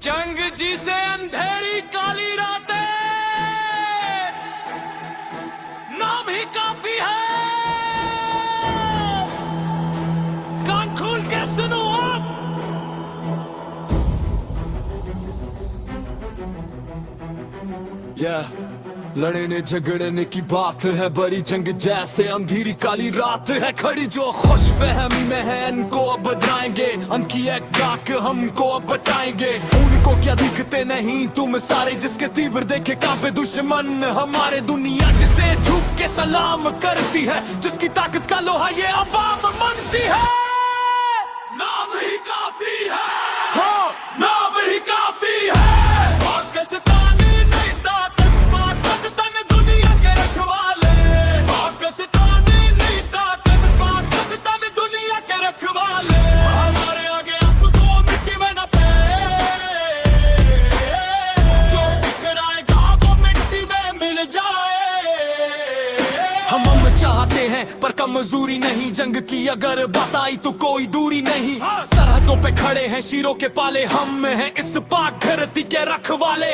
जंग जिसे अंधेरी काली रातें नाम ही काफी है। कान खोल के सुनो आप। लड़ने झगड़ने की बात है, बड़ी जंग जैसे अंधेरी काली रात है खड़ी जो खुश फहमी में है इनको अब बदलाएंगे, उनकी एक ताक हमको अब बताएंगे। उनको क्या दिखते नहीं तुम सारे, जिसके तीव्र देखे कांपे दुश्मन हमारे। दुनिया जिसे झुक के सलाम करती है, जिसकी ताकत का लोहा ये अवाम मानती है। नाम ही काफी है, हाँ नाम ही काफी है। पाकिस्तानी नहीं ताकत, पाकिस्तान दुनिया के रखवाले। पाकिस्तानी नहीं ताकत, पाकिस्तान दुनिया के रखवाले। हमारे आगे आपको मिट्टी में न पे, जो टकराएगा वो मिट्टी में मिल जाए। हम चाहते हैं पर कमजोरी नहीं, जंग की अगर बात आई तो कोई दूरी नहीं। सरहदों पे खड़े हैं शीरों के पाले, हम हैं इस पाक धरती के रखवाले।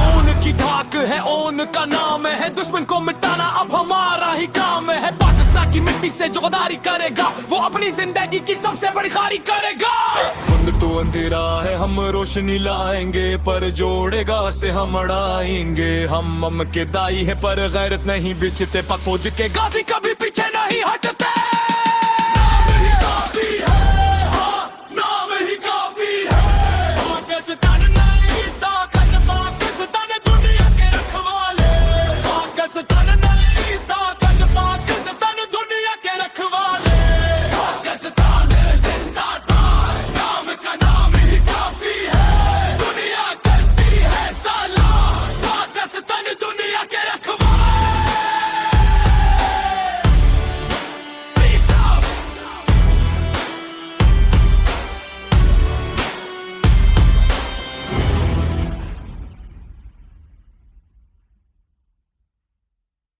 ओन की धाक है, ओन का नाम है, दुश्मन को मिटाना अब हमारा ही काम है। पाकिस्तान की मिट्टी से जो गद्दारी करेगा वो अपनी जिंदगी की सबसे बड़ी खारी करेगा। बंद तो अंधेरा है हम रोशनी लाएंगे, पर जोड़ेगा से हम अड़ाएंगे। हम के दाई है पर गैरत नहीं बिचते, पाक फौज के गाजी कभी पीछे नहीं हटते।